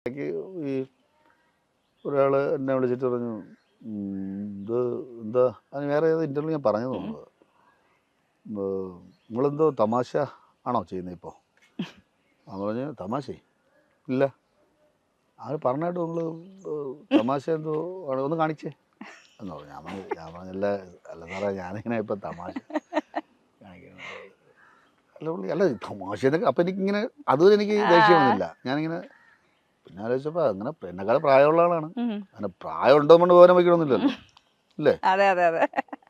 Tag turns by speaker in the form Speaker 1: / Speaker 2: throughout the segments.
Speaker 1: ഇടയ്ക്ക് ഈ ഒരാൾ എന്നെ വിളിച്ചിട്ട് പറഞ്ഞു, ഇത് എന്താ അതിന് വേറെ ഏത് ഇൻ്റർവ്യൂ ഞാൻ പറഞ്ഞു തോന്നുന്നത്, നിങ്ങളെന്തോ തമാശ ആണോ ചെയ്യുന്നത് ഇപ്പോൾ? അവൻ പറഞ്ഞു തമാശ ഇല്ല, അത് പറഞ്ഞിട്ട് നിങ്ങൾ തമാശ എന്തോ ആണ്, ഒന്ന് കാണിച്ചേ എന്ന് പറഞ്ഞു. ഞാൻ പറഞ്ഞല്ല, അല്ല സാറേ ഞാനിങ്ങനെ ഇപ്പം തമാശ കാണിക്കുന്നത് അല്ല പുള്ളി അല്ല തമാശ എന്നൊക്കെ. അപ്പം എനിക്കിങ്ങനെ അതും എനിക്ക് ദേഷ്യം വന്നില്ല. ഞാനിങ്ങനെ പിന്നെ ആലോചിച്ചപ്പോൾ അങ്ങനെ എന്നെക്കാൾ പ്രായമുള്ള ആളാണ്. അങ്ങനെ പ്രായം ഉണ്ടോ കൊണ്ട് പോകാൻ വയ്ക്കണമെന്നില്ലല്ലോ അല്ലേ?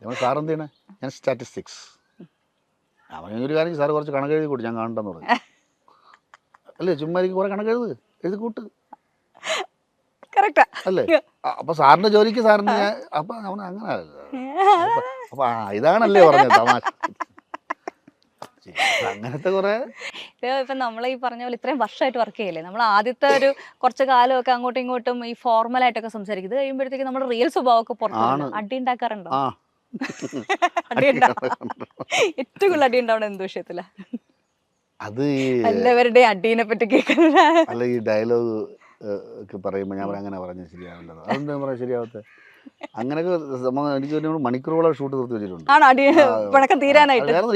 Speaker 1: നമ്മൾ സാർ എന്ത് ചെയ്യണേ? ഞാൻ സ്റ്റാറ്റിസ്റ്റിക്സ്. അവൻ ഒരു കാര്യം, സാറ് കുറച്ച് കണക്ക് എഴുതി കൂട്ടി, ഞാൻ കാണണ്ടെന്ന് പറഞ്ഞു. അല്ലേ ചുമ്മാ എനിക്ക് കുറേ കണക്ക് എഴുതി കൂട്ട് അല്ലേ? അപ്പം സാറിൻ്റെ ജോലിക്ക് സാറിന് ഞാൻ അപ്പം അവൻ അങ്ങനെ അപ്പം ഇതാണല്ലേ പറഞ്ഞത് തമാശ. അങ്ങനത്തെ കുറേ
Speaker 2: ഇപ്പം നമ്മൾ ഈ പറഞ്ഞ പോലെ ഇത്രയും വർഷമായിട്ട് വർക്ക് ചെയ്യില്ലേ, നമ്മൾ ആദ്യത്തെ ഒരു കുറച്ച് കാലമൊക്കെ അങ്ങോട്ടും ഇങ്ങോട്ടും ഈ ഫോർമലായിട്ടൊക്കെ സംസാരിക്കും. ഇത് കഴിയുമ്പോഴത്തേക്ക് നമ്മുടെ റിയൽ സ്വഭാവമൊക്കെ പുറത്താണ്. അടി ഉണ്ടാക്കാറുണ്ടോ? അടി ഏറ്റവും കൂടുതൽ അടി ഉണ്ടാവണം എന്ത് വിഷയത്തില?
Speaker 1: അത്
Speaker 2: എല്ലാവരുടെയും അടീനെ പറ്റി കേൾക്കുന്നത്.
Speaker 1: അല്ല ഈ ഡയലോഗ് ഒക്കെ പറയുമ്പോൾ ഞാൻ അങ്ങനെ പറഞ്ഞാൽ ശരിയാവില്ലല്ലോ. അതെന്താ പറയാൻ ശരിയാവത്തെ? അങ്ങനെയൊക്കെ എനിക്ക് മണിക്കൂറുകളെ ഷൂട്ട് തീർത്ത് വെച്ചിട്ടുണ്ട്.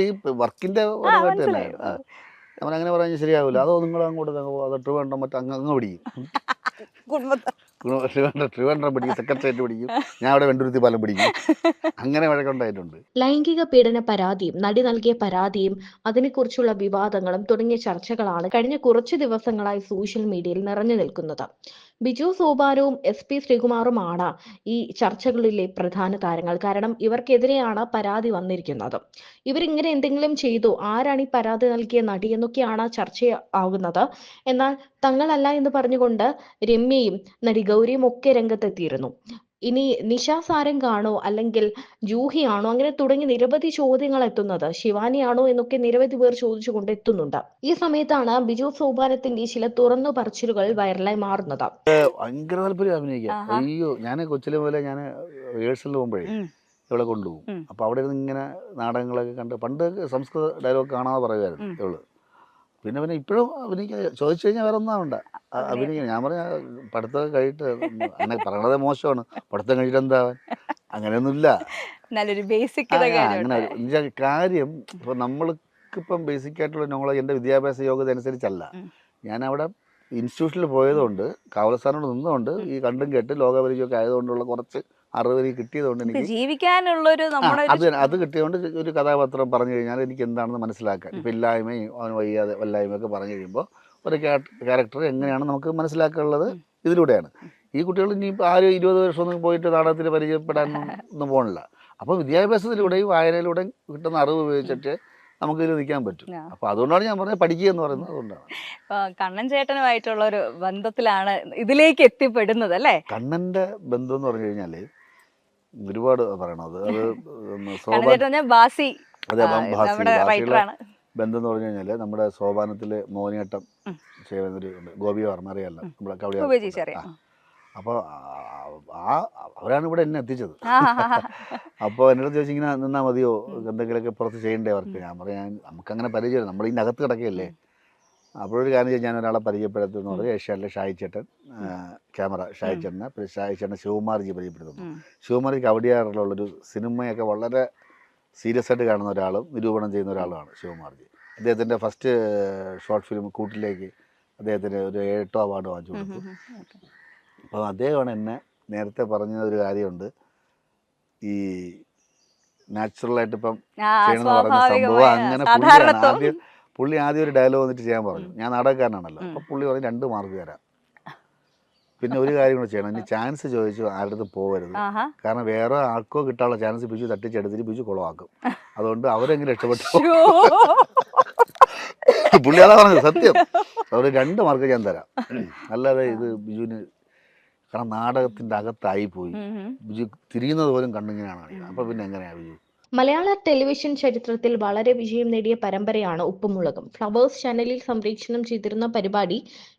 Speaker 1: ഈ വർക്കിന്റെ പരമായിട്ട് തന്നെ ഞാൻ അങ്ങനെ പറഞ്ഞാൽ ശരിയാവില്ല. അതോ നിങ്ങൾ അങ്ങോട്ട് അത് ട്രിവാൻഡ്രം മറ്റേ അങ്ങ് പിടിക്കും, ട്രിവാൻഡ്രം പിടിക്കും, സെക്രട്ടേറിയറ്റ് പിടിക്കും, ഞാൻ അവിടെ വെണ്ടുരുത്തി പാലം പിടിക്കും. അങ്ങനെ വഴക്കുണ്ടായിട്ടുണ്ട്.
Speaker 3: ലൈംഗിക പീഡന പരാതിയും നടി നൽകിയ പരാതിയും അതിനെക്കുറിച്ചുള്ള വിവാദങ്ങളും തുടങ്ങിയ ചർച്ചകളാണ് കഴിഞ്ഞ കുറച്ചു ദിവസങ്ങളായി സോഷ്യൽ മീഡിയയിൽ നിറഞ്ഞു നിൽക്കുന്നത്. ബിജു സോപാനവും SP ശ്രീകുമാറുമാണ് ഈ ചർച്ചകളിലെ പ്രധാന താരങ്ങൾ. കാരണം ഇവർക്കെതിരെയാണ് പരാതി വന്നിരിക്കുന്നത്. ഇവരിങ്ങനെ എന്തെങ്കിലും ചെയ്തു, ആരാണ് ഈ പരാതി നൽകിയ നടി എന്നൊക്കെയാണ് ചർച്ചയാകുന്നത്. എന്നാൽ തങ്ങളല്ല എന്ന് പറഞ്ഞുകൊണ്ട് രമ്യയും നടി ഗൗരിയും ഒക്കെ രംഗത്തെത്തിയിരുന്നു. ഇനി നിഷ സാരംഗാണോ അല്ലെങ്കിൽ ജൂഹിയാണോ, അങ്ങനെ തുടങ്ങി നിരവധി ചോദ്യങ്ങൾ എത്തുന്നത്. ശിവാനിയാണോ എന്നൊക്കെ നിരവധി പേർ ചോദിച്ചുകൊണ്ട് എത്തുന്നുണ്ട്. ഈ സമയത്താണ് ബിജു സോപാനത്തിന്റെ ചില തുറന്നു പറച്ചിലുകൾ വൈറലായി മാറുന്നത്.
Speaker 1: ഭയങ്കര താല്പര്യം അഭിനയിക്കാം. അയ്യോ, ഞാൻ കൊച്ചിലെ പോലെ ഞാൻ റിഹേഴ്സലിൽ പോകുമ്പോഴേ ഇവളെ കൊണ്ടുപോകും. അപ്പോൾ അവിടെ ഇരുന്ന് ഇങ്ങനെ നാടകങ്ങളൊക്കെ കണ്ട്, പണ്ട് സംസ്കൃത ഡയലോഗ് കാണാതെ പറയുമായിരുന്നു ഇവള്. പിന്നെ ഇപ്പോഴും അഭിനയിക്കാൻ ചോദിച്ചു കഴിഞ്ഞാൽ വേറെ ഒന്നും ആവണ്ട, അഭിനയിക്കാൻ. ഞാൻ പറഞ്ഞ പഠിത്തമൊക്കെ കഴിഞ്ഞിട്ട് അങ്ങനെ പറയണത് മോശമാണ്, പഠിത്തം കഴിഞ്ഞിട്ട് എന്താവാൻ, അങ്ങനെയൊന്നുമില്ല. അങ്ങനെ കാര്യം ഇപ്പം നമ്മൾക്കിപ്പം ബേസിക് ആയിട്ടുള്ള നോളജ് എൻ്റെ വിദ്യാഭ്യാസ യോഗ്യത അനുസരിച്ചല്ല. ഞാൻ അവിടെ ഇൻസ്റ്റിറ്റ്യൂഷനിൽ പോയതുകൊണ്ട്, കാവലസ്ഥാനോട് നിന്നുകൊണ്ട്, ഈ കണ്ടും കേട്ട് ലോകപരിചയമൊക്കെ ആയതുകൊണ്ടുള്ള കുറച്ച് അറിവ് എനിക്ക് കിട്ടിയതുകൊണ്ട് എനിക്ക്
Speaker 2: ജീവിക്കാനുള്ളൊരു
Speaker 1: അത് കിട്ടിയതുകൊണ്ട് ഒരു കഥാപാത്രം പറഞ്ഞു കഴിഞ്ഞാൽ എനിക്ക് എന്താണെന്ന് മനസ്സിലാക്കാൻ, ഇപ്പം ഇല്ലായ്മയും അവന് വയ്യാതെ വല്ലായ്മയൊക്കെ പറഞ്ഞു കഴിയുമ്പോൾ ഒരു ക്യാരക്ടർ എങ്ങനെയാണ് നമുക്ക് മനസ്സിലാക്കാനുള്ളത് ഇതിലൂടെയാണ്. ഈ കുട്ടികൾ ഇനി ആരും 20 വർഷമൊന്നും പോയിട്ട് നാടകത്തിൽ പരിചയപ്പെടാനൊന്നും പോകണില്ല. അപ്പോൾ വിദ്യാഭ്യാസത്തിലൂടെയും വായനയിലൂടെയും കിട്ടുന്ന അറിവ് ഉപയോഗിച്ചിട്ട് നമുക്ക് ഇതിൽ നിൽക്കാൻ പറ്റും. അപ്പോൾ അതുകൊണ്ടാണ് ഞാൻ പറഞ്ഞത് പഠിക്കുക എന്ന് പറയുന്നത്. അതുകൊണ്ടാണ്
Speaker 2: കണ്ണൻ ചേട്ടനുമായിട്ടുള്ള ഒരു ബന്ധത്തിലാണ് ഇതിലേക്ക് എത്തിപ്പെടുന്നത് അല്ലേ?
Speaker 1: കണ്ണൻ്റെ ബന്ധം എന്ന് പറഞ്ഞു കഴിഞ്ഞാൽ ഒരുപാട് പറയണത്. അത് ബന്ധം എന്ന് പറഞ്ഞു കഴിഞ്ഞാൽ നമ്മുടെ സോപാനത്തിൽ മോഹിനിയാട്ടം ചെയ്യുന്നൊരു ഗോപി വർമ്മ അറിയാമല്ലോ, നമ്മുടെ കവടി. അപ്പോൾ അവരാണ് ഇവിടെ എന്നെ എത്തിച്ചത്. അപ്പോൾ എന്നോട് ചോദിച്ചു, ഇങ്ങനെ നിന്നാൽ മതിയോ, എന്തെങ്കിലുമൊക്കെ പുറത്ത് ചെയ്യണ്ടേ അവർക്ക്? ഞാൻ പറയാൻ നമുക്കങ്ങനെ പരിചയം, നമ്മൾ ഇതിൻ്റെ അകത്ത് കിടക്കുകയല്ലേ. അപ്പോഴൊരു കാര്യം ചെയ്ത് ഞാൻ ഒരാളെ പരിചയപ്പെടുത്തുന്നു പറഞ്ഞാൽ ഏഷ്യാനിലെ ഷായിച്ചേട്ടൻ ക്യാമറ, ഷായിച്ചേട്ടനെ ഷായിച്ചേട്ടനെ ശിവകുമാർജി പരിചയപ്പെടുത്തുന്നു. ശിവകുമാർജിക്ക് അവിടെയാറുള്ളൊരു സിനിമയൊക്കെ വളരെ സീരിയസ് ആയിട്ട് കാണുന്ന ഒരാളും നിരൂപണം ചെയ്യുന്ന ഒരാളുമാണ് ശിവകുമാർജി. അദ്ദേഹത്തിൻ്റെ ഫസ്റ്റ് ഷോർട്ട് ഫിലിം കൂട്ടിലേക്ക് അദ്ദേഹത്തിന് ഒരു 8 അവാർഡ് വാങ്ങിച്ചു കൊടുത്തു. അപ്പോൾ അദ്ദേഹമാണ് എന്നെ നേരത്തെ പറഞ്ഞ ഒരു കാര്യമുണ്ട്, ഈ നാച്ചുറലായിട്ട് ഇപ്പം ചെയ്യണമെന്ന് പറഞ്ഞ സംഭവം. അങ്ങനെ പുള്ളി ആദ്യം ഒരു ഡയലോഗ് വന്നിട്ട് ചെയ്യാൻ പറഞ്ഞു. ഞാൻ നാടകക്കാരനാണല്ലോ. അപ്പോൾ പുള്ളി പറഞ്ഞു 2 മാർക്ക് തരാം, പിന്നെ ഒരു കാര്യം കൂടെ ചെയ്യണം, ഇനി ചാൻസ് ചോദിച്ചു ആരുടെ അടുത്ത് പോകരുത്, കാരണം വേറെ ആൾക്കോ കിട്ടാനുള്ള ചാൻസ് ബിജു തട്ടിച്ചെടുത്തിട്ട് ബിജു കുളമാക്കും, അതുകൊണ്ട് അവരെങ്കിലും രക്ഷപ്പെട്ടു. പുള്ളി അതാ പറഞ്ഞത്, സത്യം. അവർ 2 മാർക്ക് ഞാൻ തരാം, അല്ലാതെ ഇത് ബിജുവിന്, കാരണം നാടകത്തിൻ്റെ അകത്തായി പോയി, ബിജു തിരിയുന്നത് പോലും കണ്ടിങ്ങനെയാണ്. അപ്പോൾ പിന്നെ എങ്ങനെയാണ് ബിജു?
Speaker 3: മലയാള ടെലിവിഷൻ ചരിത്രത്തിൽ വളരെ വിജയം നേടിയ പരമ്പരയാണ് ഉപ്പുമുളകും. ഫ്ലവേഴ്സ് ചാനലിൽ സംപ്രേഷണം ചെയ്തിരുന്ന പരിപാടി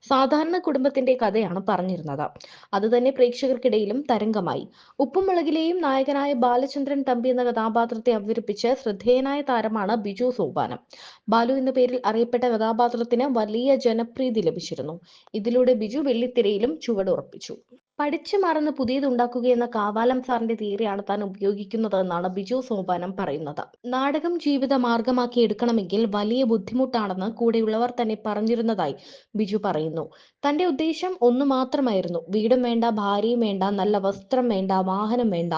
Speaker 3: സാധാരണ കുടുംബത്തിന്റെ കഥയാണ് പറഞ്ഞിരുന്നത്. അതുതന്നെ പ്രേക്ഷകർക്കിടയിലും തരംഗമായി. ഉപ്പുമുളകിലെയും നായകനായ ബാലചന്ദ്രൻ തമ്പി എന്ന കഥാപാത്രത്തെ അവതരിപ്പിച്ച് ശ്രദ്ധേയനായ താരമാണ് ബിജു സോപാനം. ബാലു എന്ന പേരിൽ അറിയപ്പെട്ട കഥാപാത്രത്തിന് വലിയ ജനപ്രീതി ലഭിച്ചിരുന്നു. ഇതിലൂടെ ബിജു വെള്ളിത്തിരയിലും ചുവടുറപ്പിച്ചു. പഠിച്ചു മറന്ന് പുതിയതുണ്ടാക്കുകയെന്ന കാവാലം സാറിന്റെ തിയറിയാണ് താൻ ഉപയോഗിക്കുന്നത് എന്നാണ് ബിജു സോപാനം പറയുന്നത്. നാടകം ജീവിത മാർഗമാക്കി എടുക്കണമെങ്കിൽ വലിയ ബുദ്ധിമുട്ടാണെന്ന് കൂടെയുള്ളവർ തന്നെ പറഞ്ഞിരുന്നതായി ബിജു പറയുന്നു. തന്റെ ഉദ്ദേശം ഒന്നു മാത്രമായിരുന്നു. വീടും വേണ്ട, ഭാര്യയും വേണ്ട, നല്ല വസ്ത്രം വേണ്ട, വാഹനം വേണ്ട,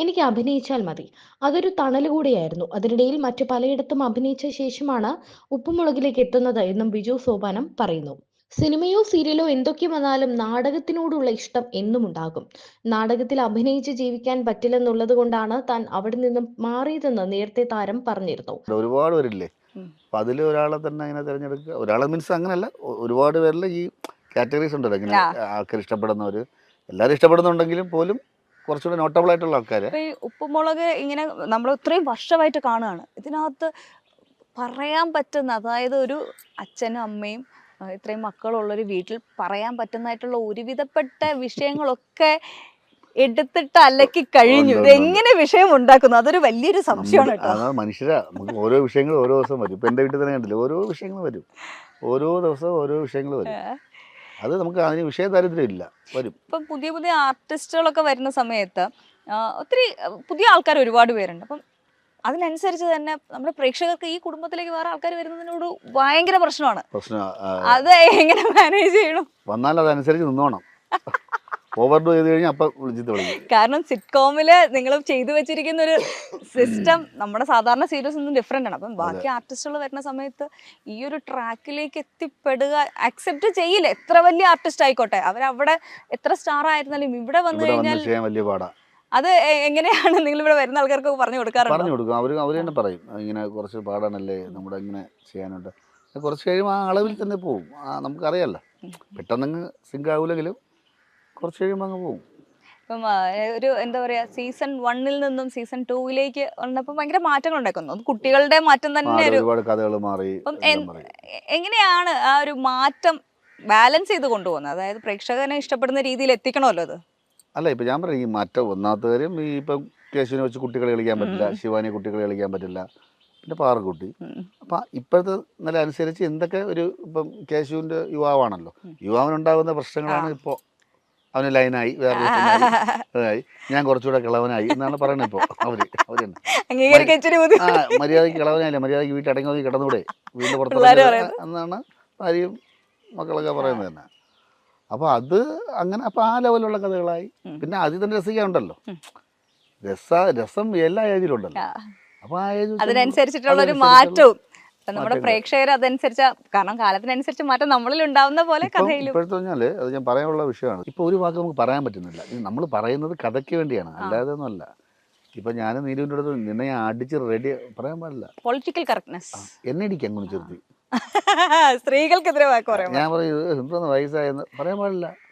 Speaker 3: എനിക്ക് അഭിനയിച്ചാൽ മതി. അതൊരു തണലുകൂടിയായിരുന്നു. അതിനിടയിൽ മറ്റു പലയിടത്തും അഭിനയിച്ച ശേഷമാണ് ഉപ്പുമുളകിലേക്ക് എത്തുന്നത് എന്നും ബിജു സോപാനം പറയുന്നു. സിനിമയോ സീരിയലോ എന്തൊക്കെ വന്നാലും നാടകത്തിനോടുള്ള ഇഷ്ടം എന്നും ഉണ്ടാകും. നാടകത്തിൽ അഭിനയിച്ച് ജീവിക്കാൻ പറ്റില്ലെന്നുള്ളത് കൊണ്ടാണ് താൻ അവിടെ നിന്നും മാറിയതെന്ന് നേരത്തെ താരം പറഞ്ഞിരുന്നു.
Speaker 1: ഒരുപാട് പേരില്ലേ, അപ്പൊ അതിൽ ഒരാളെ തന്നെ അങ്ങനെ തിരഞ്ഞെടുക്കുക. ഒരാളെ മീൻസ് അങ്ങനല്ല, ഒരുപാട് പേരിൽ ഈ കാറ്റഗറീസ് ഉണ്ടല്ലോ, ഇങ്ങനെ ആൾക്കാർ ഇഷ്ടപ്പെടുന്നവർ, എല്ലാവരും ഇഷ്ടപ്പെടുന്നുണ്ടെങ്കിലും പോലും കുറച്ചുകൂടെ നോട്ടബിൾ ആയിട്ടുള്ള ആൾക്കാർ.
Speaker 2: ഈ ഉപ്പുമുളക് ഇങ്ങനെ നമ്മൾ ഇത്രയും വർഷമായിട്ട് കാണുകയാണ്. ഇതിനകത്ത് പറയാൻ പറ്റുന്ന, അതായത് ഒരു അച്ഛനും അമ്മയും ഇത്രയും മക്കളുള്ളൊരു വീട്ടിൽ പറയാൻ പറ്റുന്നതായിട്ടുള്ള ഒരുവിധപ്പെട്ട വിഷയങ്ങളൊക്കെ എടുത്തിട്ട് അലക്കി കഴിഞ്ഞു. ഇതെങ്ങനെ വിഷയം ഉണ്ടാക്കുന്നു, അതൊരു വലിയൊരു സംശയമാണ് കേട്ടോ.
Speaker 1: അതാണ് മനുഷ്യരാ, നമുക്ക് ഓരോ വിഷയങ്ങൾ ഓരോ ദിവസം വരും. ഇപ്പൊ എൻ്റെ വീട്ടിൽ തന്നെ കണ്ടില്ല, ഓരോ വിഷയങ്ങൾ വരും, ഓരോ ദിവസവും ഓരോ വിഷയങ്ങൾ വരും. അത് നമുക്ക് അതിന് വിഷയ ദാരിദ്ര്യം ഇല്ല, വരും.
Speaker 2: ഇപ്പം പുതിയ പുതിയ ആർട്ടിസ്റ്റുകളൊക്കെ വരുന്ന സമയത്ത് ഒത്തിരി പുതിയ ആൾക്കാർ ഒരുപാട് പേരുണ്ട്. അപ്പം അതിനനുസരിച്ച് തന്നെ നമ്മുടെ പ്രേക്ഷകർക്ക് ഈ കുടുംബത്തിലേക്ക് വേറെ ആൾക്കാർ വരുന്നതിനോട് ഭയങ്കര പ്രശ്നമാണ്. അത് എങ്ങനെ മാനേജ് ചെയ്യണം?
Speaker 1: വന്നാൽ അതനുസരിച്ച് നിന്നോണം. ഓവർഡു ചെയ്ത് കഴിഞ്ഞാൽ അപ്പം വിളിച്ചിട്ട് വിളിക്കും.
Speaker 2: കാരണം സിറ്റ്കോമില് നിങ്ങൾ ചെയ്തു വെച്ചിരിക്കുന്ന ഒരു സിസ്റ്റം നമ്മുടെ സാധാരണ സീരീസ് ഒന്നും ഡിഫറെന്റ് ആണ്. അപ്പം ബാക്കി ആർട്ടിസ്റ്റുകൾ വരുന്ന സമയത്ത് ഈ ഒരു ട്രാക്കിലേക്ക് എത്തിപ്പെടുക അക്സെപ്റ്റ് ചെയ്യില്ല. എത്ര വലിയ ആർട്ടിസ്റ്റ് ആയിക്കോട്ടെ, അവരവിടെ എത്ര സ്റ്റാർ ആയിരുന്നാലും ഇവിടെ വന്നു കഴിഞ്ഞാൽ
Speaker 1: വലിയ പാടാ.
Speaker 2: അത് എങ്ങനെയാണ് നിങ്ങൾ ഇവിടെ വരുന്ന ആൾക്കാർക്ക് പറഞ്ഞു കൊടുക്കാറുണ്ട്?
Speaker 1: പറഞ്ഞു കൊടുക്കും. അവർ തന്നെ പറയും, ഇങ്ങനെ കുറച്ച് പാടാണല്ലേ, നമ്മുടെ ഇങ്ങനെ ചെയ്യാനുണ്ട്. കുറച്ച് കഴിയുമ്പോൾ ആ അളവിൽ തന്നെ പോകും. നമുക്കറിയാമല്ലോ, പെട്ടെന്ന് സിങ്ക് ആവില്ലെങ്കിലും കുറച്ച് കഴിയുമ്പോൾ അങ്ങ് പോകും.
Speaker 2: ഇപ്പം ഒരു എന്താ പറയാ, സീസൺ 1 നിന്നും സീസൺ 2 വന്നപ്പോൾ ഭയങ്കര മാറ്റങ്ങൾ ഉണ്ടാക്കുന്നു. കുട്ടികളുടെ മാറ്റം തന്നെ
Speaker 1: ഒരുപാട് കഥകൾ മാറി.
Speaker 2: എങ്ങനെയാണ് ആ ഒരു മാറ്റം ബാലൻസ് ചെയ്ത് കൊണ്ടുപോകുന്നത്? അതായത് പ്രേക്ഷകനെ ഇഷ്ടപ്പെടുന്ന രീതിയിൽ എത്തിക്കണമല്ലോ അത്.
Speaker 1: അല്ല, ഇപ്പം ഞാൻ പറയും, ഈ മാറ്റം ഒന്നാമത്തെ കാര്യം, ഈ ഇപ്പം കേശുവിനെ വെച്ച് കുട്ടികളെ കളിക്കാൻ പറ്റില്ല, ശിവാനി കുട്ടികളെ കളിക്കാൻ പറ്റില്ല, പിന്നെ പാറക്കുട്ടി. അപ്പം ഇപ്പോഴത്തെ നില അനുസരിച്ച് എന്തൊക്കെ ഒരു, ഇപ്പം കേശുവിൻ്റെ യുവാവാണല്ലോ, യുവാവിനുണ്ടാകുന്ന പ്രശ്നങ്ങളാണ് ഇപ്പോൾ അവന് ലൈനായി, വേറെ ലൈനായി, ഞാൻ കുറച്ചുകൂടെ കിളവനായി എന്നാണ് പറയുന്നത് ഇപ്പോൾ അവര് മര്യാദയ്ക്ക് കിളവനായില്ല, മര്യാദയ്ക്ക് വീട്ടിൽ അടങ്ങി ഒതുങ്ങി കിടന്നൂടെ, വീടിൻ്റെ പുറത്ത് എന്നാണ് ഭാര്യയും മക്കളൊക്കെ പറയുന്നത് തന്നെ. അപ്പോൾ അത് അങ്ങനെ, അപ്പോൾ ആ ലെവലുള്ള കഥകളായി. പിന്നെ അതിൽ തന്നെ രസിക്കാനുണ്ടല്ലോ, രസം എല്ലാ ഏജിലുണ്ടല്ലോ. അപ്പോൾ ആ ഏജ്
Speaker 2: അതിനനുസരിച്ചിട്ടുള്ള ഒരു മാറ്റവും നമ്മുടെ പ്രേക്ഷകർ അതനുസരിച്ച്, കാരണം കാലത്തിനനുസരിച്ച് മാറ്റം നമ്മളിൽ ഉണ്ടാവുന്ന പോലെ കഥയിലും.
Speaker 1: ഇപ്പോഴത്തെ പറഞ്ഞാല് അത് ഞാൻ പറയാനുള്ള വിഷയമാണ്. ഇപ്പൊ ഒരു വാക്ക് നമുക്ക് പറയാൻ പറ്റുന്നില്ല. നമ്മൾ പറയുന്നത് കഥയ്ക്ക് വേണ്ടിയാണ്, അല്ലാതെ ഒന്നും അല്ല. ഇപ്പൊ ഞാൻ നീരുവിൻ്റെ അടുത്ത് നിന്നെ അടിച്ച് റെഡി പറയാൻ പാടില്ല.
Speaker 2: പൊളിറ്റിക്കൽ കറക്റ്റ്നെസ്
Speaker 1: എന്നെ ഇടിക്ക് അങ്ങനെ ചെറുത്തി
Speaker 2: സ്ത്രീകൾക്കെതിരെ
Speaker 1: ഞാൻ പറയും എന്തോന്ന് വയസ്സായെന്ന് പറയാൻ പാടില്ല.